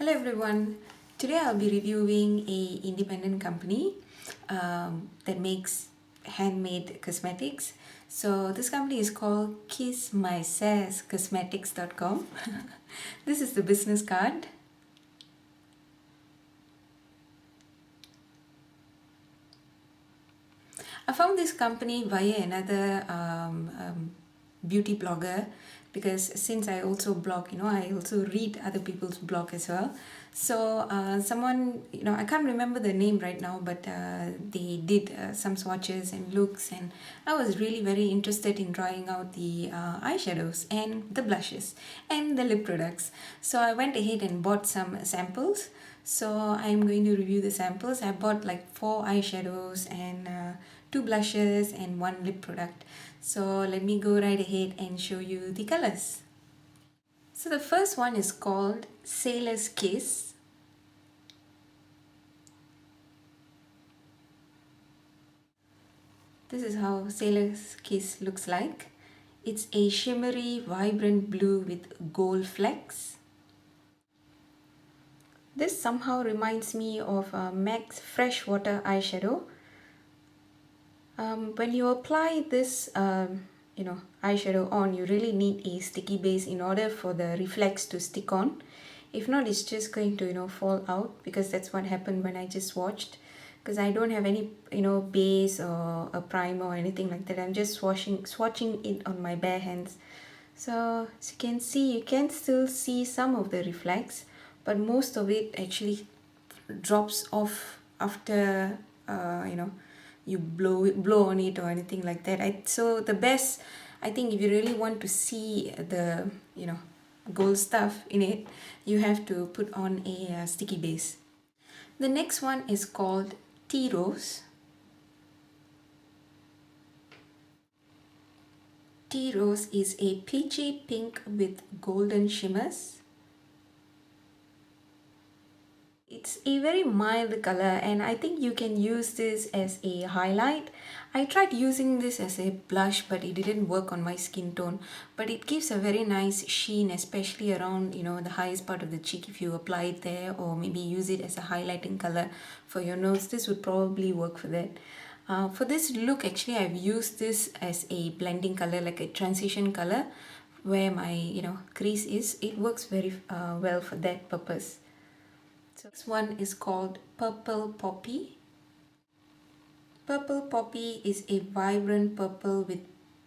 Hello everyone. Today I'll be reviewing a independent company that makes handmade cosmetics. So this company is called My Sass Cosmetics.com. This is the business card. I found this company via another beauty blogger, because since I also blog, I also read other people's blog as well. So someone, I can't remember the name right now, but they did some swatches and looks, and I was really very interested in trying out the eyeshadows and the blushes and the lip products. So I went ahead and bought some samples. So I'm going to review the samples. I bought like 4 eyeshadows and 2 blushes and 1 lip product. So let me go right ahead and show you the colors. So the first one is called Sailor's Kiss. This is how Sailor's Kiss looks like. It's a shimmery, vibrant blue with gold flecks. This somehow reminds me of MAC's Freshwater eyeshadow. When you apply this eyeshadow on, you really need a sticky base in order for the reflex to stick on. If not, it's just going to fall out, because that's what happened when I just swatched. Because I don't have any base or a primer or anything like that. I'm just swatching it on my bare hands. So as you can see, you can still see some of the reflex, but most of it actually drops off after you blow on it or anything like that. So the best, I think, if you really want to see the gold stuff in it, you have to put on a sticky base. The next one is called Tea Rose. Tea Rose is a peachy pink with golden shimmers. It's a very mild color, and I think you can use this as a highlight. I tried using this as a blush, but it didn't work on my skin tone. But it gives a very nice sheen, especially around the highest part of the cheek. If you apply it there, or maybe use it as a highlighting color for your nose, this would probably work for that. For this look, actually, I've used this as a blending color, like a transition color, where my crease is. It works very well for that purpose. So this one is called Purple Poppy. Purple Poppy is a vibrant purple with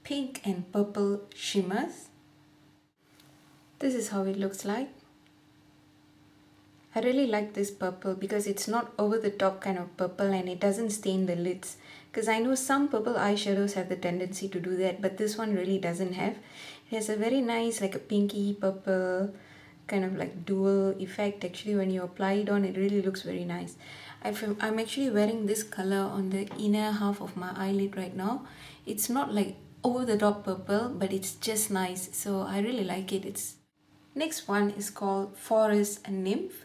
pink and purple shimmers. This is how it looks like. I really like this purple because it's not over the top kind of purple, and it doesn't stain the lids. Because I know some purple eyeshadows have the tendency to do that, but this one really doesn't have. It has a very nice, like a pinky purple kind of like dual effect. Actually, when you apply it on, it really looks very nice. I'm actually wearing this color on the inner half of my eyelid right now. It's not like over the top purple, but it's just nice, so I really like it. Next one is called Forest Nymph.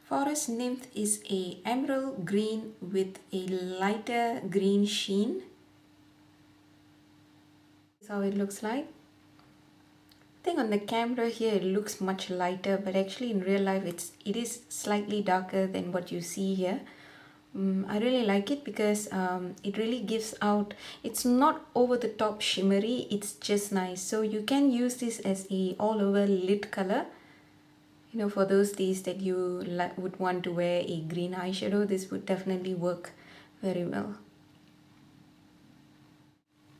Forest Nymph is a emerald green with a lighter green sheen. This is how it looks like. I think on the camera here it looks much lighter, but actually in real life it is slightly darker than what you see here. I really like it because it really gives out, it's not over the top shimmery, it's just nice. So you can use this as a all over lid color. For those days that you would want to wear a green eyeshadow, this would definitely work very well.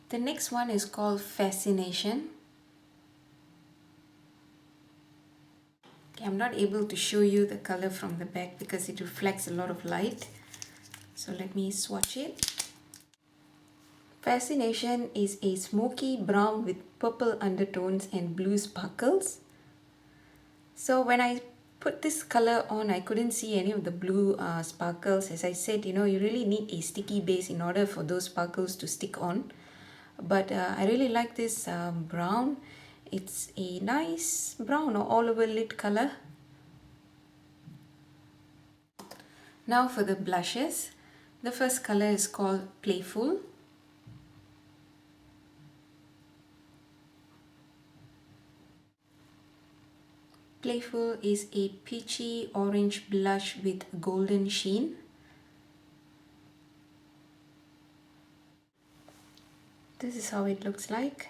The next one is called Fascination. Okay, I'm not able to show you the color from the back because it reflects a lot of light. So let me swatch it. Fascination is a smoky brown with purple undertones and blue sparkles. So when I put this color on, I couldn't see any of the blue sparkles. As I said, you really need a sticky base in order for those sparkles to stick on. But I really like this brown. It's a nice brown or all over lid color. Now for the blushes. The first color is called Playful. Playful is a peachy orange blush with golden sheen. This is how it looks like.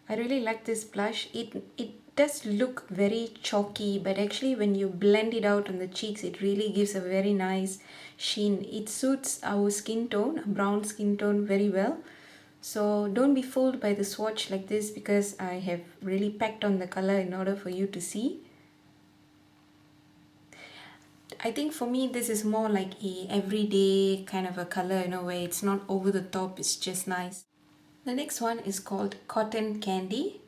I really like this blush. It does look very chalky, but actually when you blend it out on the cheeks, it really gives a very nice sheen. It suits our skin tone, brown skin tone, very well. So don't be fooled by the swatch like this, because I have really packed on the color in order for you to see. I think for me this is more like a everyday kind of a color, where it's not over the top, it's just nice. The next one is called Cotton Candy.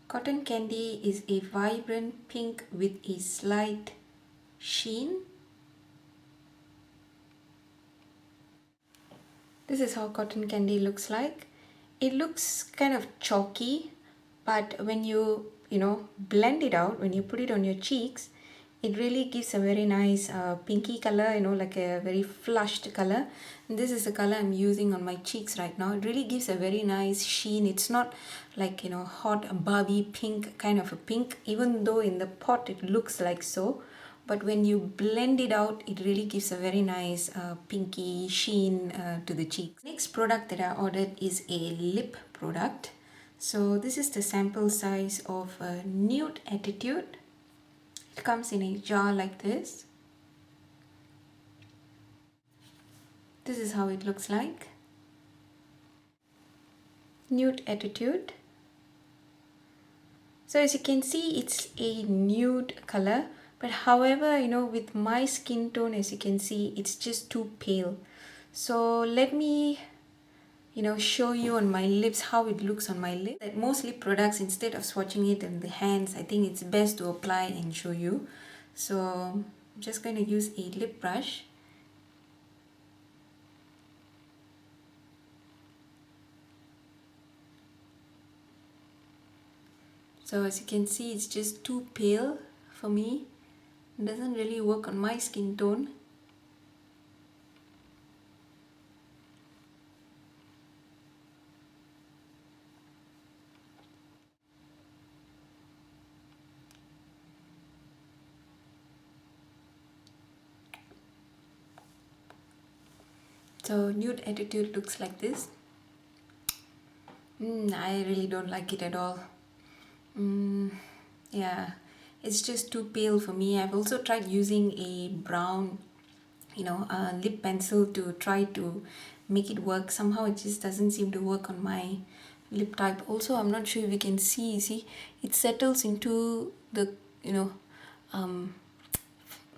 Cotton Candy is a vibrant pink with a slight sheen. This is how Cotton Candy looks like. It looks kind of chalky, but when you blend it out, when you put it on your cheeks, it really gives a very nice pinky color, like a very flushed color. And this is the color I'm using on my cheeks right now. It really gives a very nice sheen. It's not like, hot Barbie pink kind of a pink, even though in the pot it looks like so. But when you blend it out, it really gives a very nice pinky sheen to the cheeks. Next product that I ordered is a lip product. So this is the sample size of Nude Attitude. It comes in a jar like this. This is how it looks like. Nude Attitude. So as you can see, it's a nude color. But however, with my skin tone, as you can see, it's just too pale. So let me, show you on my lips how it looks on my lips. That most lip products, instead of swatching it in the hands, I think it's best to apply and show you. So I'm just going to use a lip brush. So as you can see, it's just too pale for me. It doesn't really work on my skin tone. So Nude Attitude looks like this. I really don't like it at all. Yeah, it's just too pale for me. I've also tried using a brown lip pencil to try to make it work. Somehow it just doesn't seem to work on my lip type. Also, I'm not sure if you can see it settles into the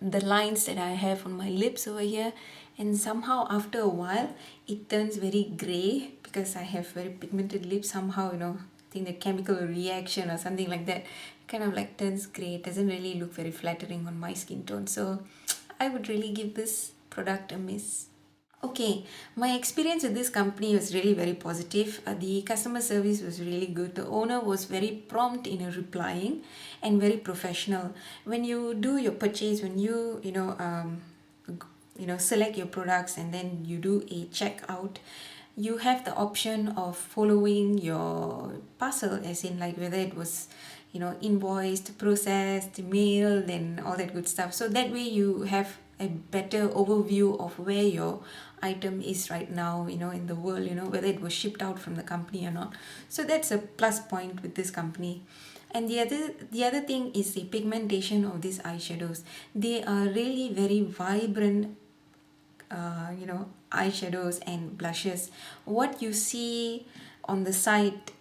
the lines that I have on my lips over here, and somehow after a while it turns very gray because I have very pigmented lips. Somehow, I think the chemical reaction or something like that kind of like turns gray. It doesn't really look very flattering on my skin tone, so I would really give this product a miss. Okay, my experience with this company was really very positive. The customer service was really good. The owner was very prompt in replying and very professional. When you do your purchase, when select your products and then you do a checkout, you have the option of following your parcel, as in like whether it was invoiced, processed, mailed, and all that good stuff. So that way you have a better overview of where your item is right now, in the world, whether it was shipped out from the company or not. So that's a plus point with this company. And the other thing is the pigmentation of these eyeshadows. They are really very vibrant eyeshadows and blushes. What you see on the side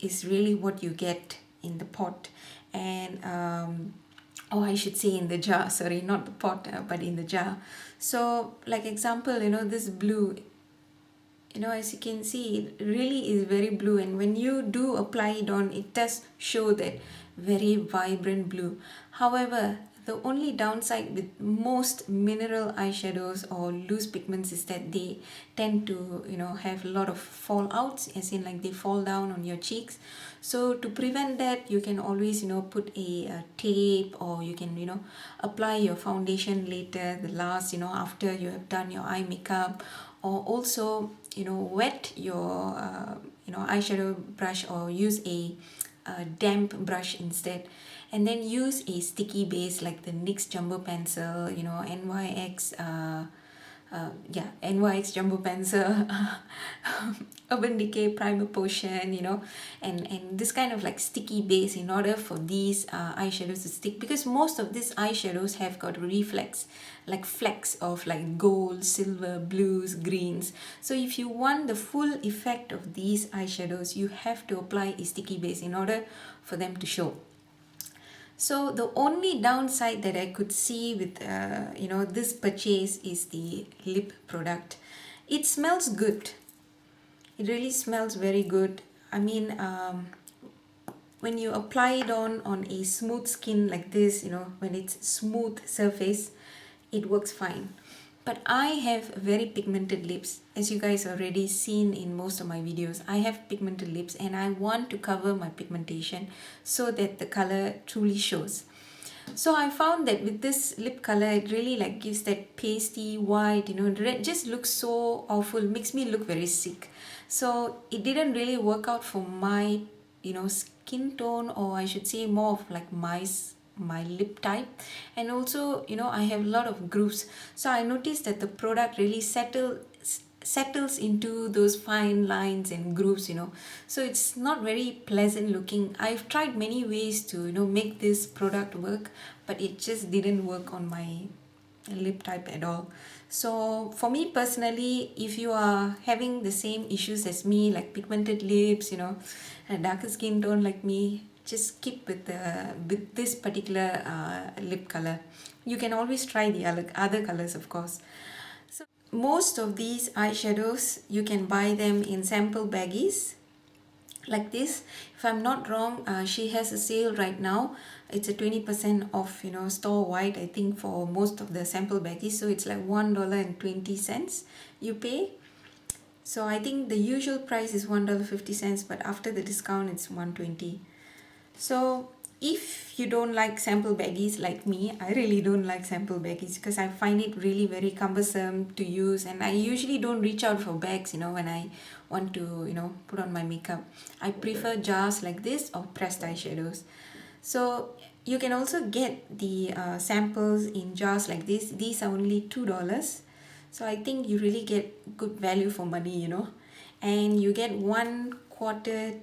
is really what you get in the pot. And I should say in the jar, sorry, not the pot, but in the jar. So like example, this blue, as you can see, it really is very blue, and when you do apply it on, it does show that very vibrant blue. However, the only downside with most mineral eyeshadows or loose pigments is that they tend to have a lot of fallouts, as in like they fall down on your cheeks. So to prevent that, you can always put a tape, or you can apply your foundation later, the last after you have done your eye makeup, or also wet your eyeshadow brush, or use a damp brush instead, and then use a sticky base like the NYX jumbo pencil, NYX NYX jumbo pencil, Urban Decay primer potion, and this kind of like sticky base in order for these eyeshadows to stick, because most of these eyeshadows have got reflex, like flecks of like gold, silver, blues, greens. So if you want the full effect of these eyeshadows, you have to apply a sticky base in order for them to show. So the only downside that I could see with this purchase is the lip product. It smells good. It really smells very good. I mean, when you apply it on a smooth skin like this, when it's smooth surface, it works fine. But I have very pigmented lips, as you guys already seen in most of my videos. I have pigmented lips and I want to cover my pigmentation so that the color truly shows. So I found that with this lip color, it really like gives that pasty white, it just looks so awful, makes me look very sick. So it didn't really work out for my skin tone, or I should say more of like my lip type. And also I have a lot of grooves, so I noticed that the product really settles into those fine lines and grooves, so it's not very pleasant looking. I've tried many ways to make this product work, but it just didn't work on my lip type at all. So for me personally, if you are having the same issues as me, like pigmented lips, a darker skin tone like me, just keep with this particular lip color. You can always try the other colors, of course. So most of these eyeshadows, you can buy them in sample baggies like this. If I'm not wrong, she has a sale right now. It's a 20% off, store wide, I think, for most of the sample baggies. So it's like $1.20 you pay. So I think the usual price is $1.50, but after the discount it's $1.20. So if you don't like sample baggies like me, I really don't like sample baggies because I find it really very cumbersome to use, and I usually don't reach out for bags when I want to put on my makeup. I prefer jars like this or pressed eyeshadows. So you can also get the samples in jars like this. These are only $2. So I think you really get good value for money, and you get 1/4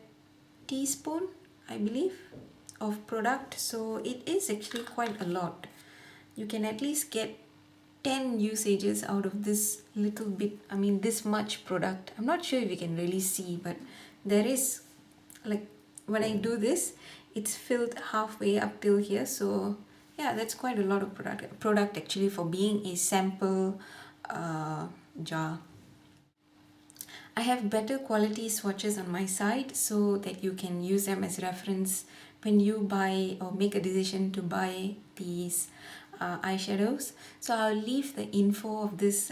teaspoon, I believe, of product. So it is actually quite a lot. You can at least get 10 usages out of this little bit, this much product. I'm not sure if you can really see, but there is, like, when I do this, it's filled halfway up till here. So yeah, that's quite a lot of product actually for being a sample jar. I have better quality swatches on my site so that you can use them as reference when you buy or make a decision to buy these eyeshadows. So I'll leave the info of this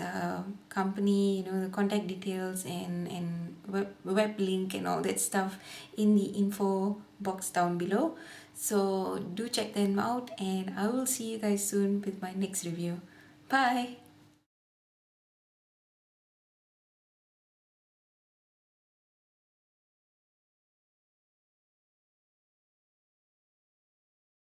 company, the contact details and web link and all that stuff in the info box down below. So do check them out, and I will see you guys soon with my next review. Bye!